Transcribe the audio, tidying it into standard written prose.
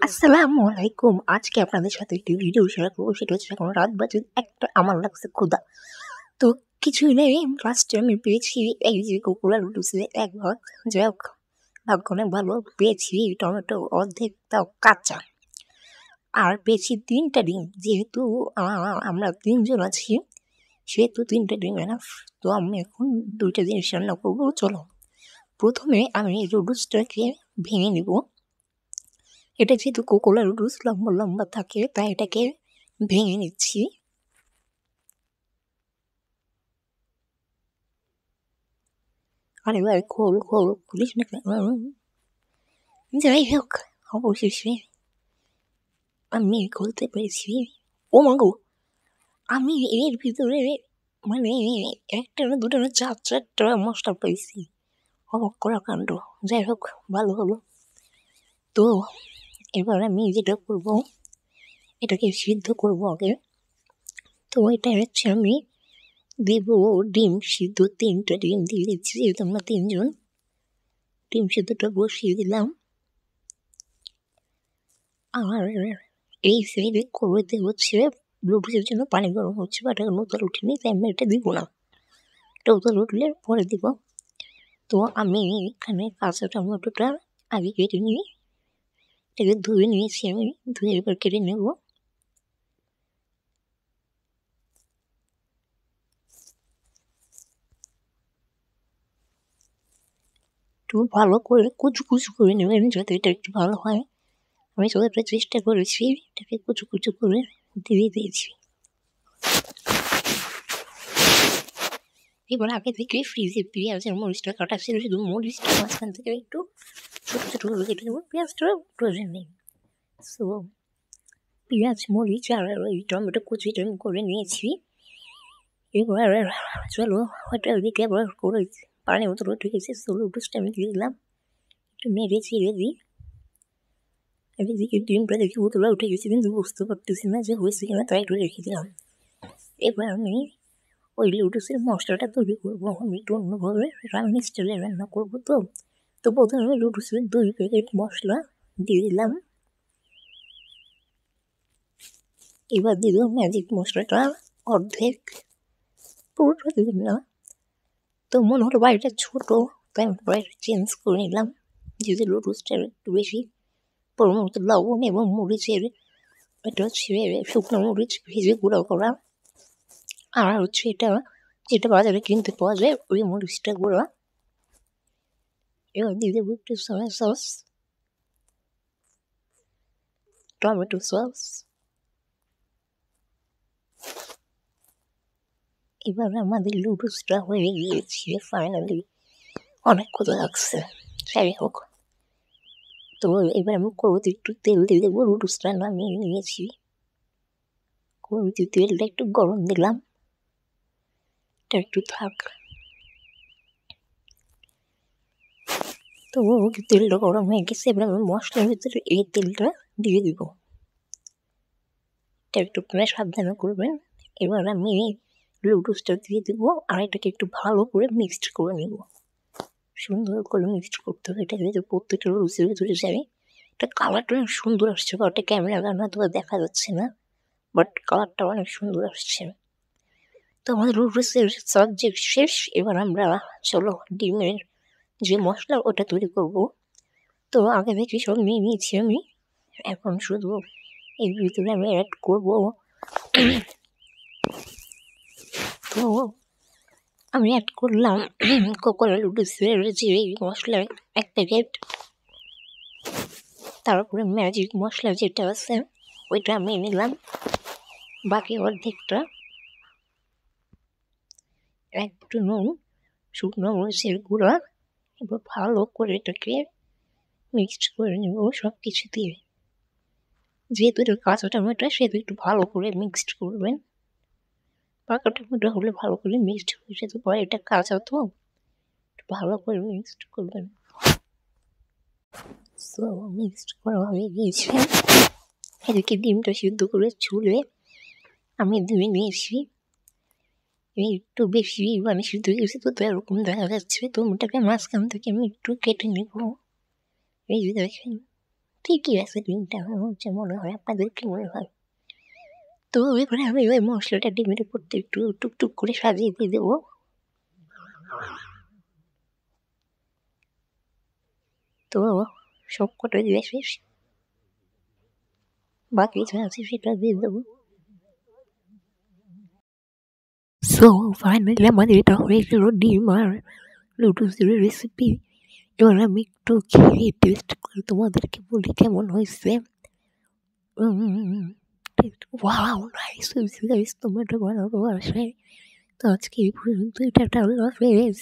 আসসালামু আলাইকুম। আজকে আপনাদের সাথে একটি ভিডিও শেয়ার করবো। সেটা হচ্ছে এখন রাত বাজে ১টা, আমার লাগছে ক্ষুধা। তো কিছুই নেই, লাস্টে আমি পেয়েছি এই যে কোকোলা নুডলসের এক ভাগ। যাই হোক, ভাগ্য অনেক ভালো, পেয়েছি টমেটো অর্ধেক, তাও কাঁচা। আর পেয়েছি ৩টা ডিম। যেহেতু আমরা ৩ জন আছি, সেহেতু ৩টা ডিম এনাফ। তো আমি এখন ২টা জিনিস রান্না করবো। চলো, প্রথমে আমি নুডলসটাকে ভেঙে নিব। এটা যেহেতু কোকোলা নুডলস লম্বা লম্বা থাকে, তাই এটাকে ভেঙে নিচ্ছি। আরে ভাই, খোল খোল, খুলিস না কেন? যাই হোক, অবশেষে আমি খুলতে পেরেছি। ও মা গো, আমি এর ভিতরে মানে একটা না দুটো না ৪টা মশলা পেয়েছি। অবাক করা কাণ্ড। যাই হোক, ভালো হলো। তো এবার আমি যেটা করবো, এটাকে সিদ্ধ করবো আগে। তো এটা হচ্ছে আমি দেব ডিম সিদ্ধ। ৩টা ডিম দিয়ে দিচ্ছি, যেহেতু আমরা ৩ জন। ডিম সিদ্ধটা বসিয়ে দিলাম। আর এই সাইডে কড়াইতে হচ্ছে নুডলসের জন্য পানি গরম হচ্ছে, বাট এখন উতল উঠেনি, তাই আমি এটা দিব না। এটা উতল উঠলে পরে দিব। তো আমি এখানে কাঁচা টমেটোটা আগে কেটে নিই। এটাকে ধুয়ে নিয়েছি, আমি ধুয়ে এবার কেটে নেব। একটু ভালো করে কুচু কুচু করে নেবেন, যাতে এটা একটু ভালো হয়। আমি যতটা চেষ্টা করেছি, এটাকে কুচু কুচু করে দিয়ে দিয়েছি। এবার আগে থেকে ফ্রিজে পেঁয়াজের মরিচটা কাটা ছিল, শুধু মরিচটা মাঝখান থেকে একটু ছোটো ছোটো করে কেটে দেবো, পেঁয়াজটা প্রয়োজন নেই। সো পেঁয়াজ, মরিচ আর ওই টমেটো কুচিটা আমি করে নিয়েছি। এবার চলো, ওটা ওইদিকে আবার করে পানি মতো উঠে গেছে, নুডলসটা আমি দিয়ে দিলাম। একটু নেড়ে চেড়ে দিই। এদিকে ডিমটা দেখি উতলা উঠে গেছে, কিন্তু বুঝতে পারতেছি না যে হয়েছে কিনা, তাই একটু রেখে দিলাম। এবার আমি ওই নুডলসের মশলাটা তৈরি করবো। আমি একটু অন্যভাবে রান্না স্টাইলে রান্না করবো। তো প্রথমে আমি নুডলসের 2 প্যাকেট মশলা দিয়ে দিলাম। এবার দিয়ে দিলাম ম্যাজিক মশলাটা অর্ধেক, পুরোটা দিলাম না। তো মনে হলো বাড়িটা ছোটো, তাই আমি বাড়িটা চেঞ্জ করে নিলাম। যেহেতু নুডলসটা একটু বেশি, পরিমাণ লবণ এবং মরিচের, এটা হচ্ছে শুকনো মরিচ ভেজে গুঁড়ো করা। আর হচ্ছে এটা যেটা বাজারে কিনতে পাওয়া যায়, ওই মরিচটা গুঁড়া। এবার দিয়ে দেবো একটু সয়া সস, টমেটো সস। এবার আমাদের নুডলসটা হয়ে গিয়েছে ফাইনালি। অনেক ক্ষুধা লাগছে, যাই হোক। তো এবার আমি কড়াইতে একটু তেল দিয়ে দেবো। নুডলসটা নামিয়ে নিয়েছি, কড়াইতে তেলটা একটু গরম দিলাম, এটা একটু থাক। তো তেলটা গরম হয়ে গেছে, এবার আমি মশলার ভিতরে এই তেলটা দিয়ে দিব। এটা একটু আপনারা সাবধানে করবেন। এবার আমি নুডলসটা দিয়ে দেবো, আর এটাকে একটু ভালো করে মিক্সড করে নেব। সুন্দর করে মিক্সড করতে হবে, এটা যেহেতু প্রত্যেকটা নুডলসের ভিতরে যাবে। এটা কালারটা অনেক সুন্দর আসছে, বা ওটা ক্যামেরা তো দেখা যাচ্ছে না, বাট কালারটা অনেক সুন্দর আসছে। তো আমাদের নুডলসের সাবজেক্ট শেষ। এবার আমরা চলো ডিমের যে মশলা ওটা তৈরি করব। তো আগে থেকে সব নিয়ে নিয়েছি আমি, এখন শুধু এর ভিতরে আমি অ্যাড করব। তো আমি অ্যাড করলাম কোকোলা নুডলসের যে মশলা 1 প্যাকেট, তারপরে ম্যাজিক মশলা যেটা আছে ওইটা আমি নিলাম, বাকি অর্ধেকটা। একটু নুন, শুকনো মরিচের গুঁড়া। এবার ভালো করে এটাকে মিক্সড করে নেব সব কিছু দিয়ে। যেহেতু এটা কাঁচা টমেটো, সেহেতু একটু ভালো করে মিক্সড করবেন। পাকা টমেটো হলে ভালো করে মিক্সড হয়ে যেতে পারে, এটা কাঁচা তো, একটু ভালো করে মিক্সড করবেন। সো মিক্সড করা হয়ে গিয়েছে। এদিকে ডিমটা সিদ্ধ করে চুলে আমি ধুয়ে নিয়েছি। একটু বেশি মানে সিদ্ধ হয়ে গেছে, তো এরকম দেখা যাচ্ছে। তো ওটাকে মাঝখান থেকে আমি একটু কেটে নেব। এই যে দেখেন, ঠিকই আছে, ডিমটা আমার হচ্ছে মনে হয় আপনাদের কি মনে হয়? তো এবারে আমি ওই মশলাটা ডিমের উপর দিয়ে একটু টুকটুক করে সাজিয়ে দিয়ে দেবো। তো সবকটা দিয়ে শেষ, বাকি যা আছে সেটা দিয়ে দেবো। সো ফাইনালি আমাদের এটা হয়েছিল ডিম আর নুডলসের রেসিপি। এবার আমি একটু খেয়ে টেস্ট করে তোমাদেরকে বলি কেমন হয়েছে। ওয়াও, নাইস হয়েছে গাইস, তোমরা বানাবো বাসায়। তো আজকে এই পর্যন্ত, এটা আল্লাহ হাফেজ।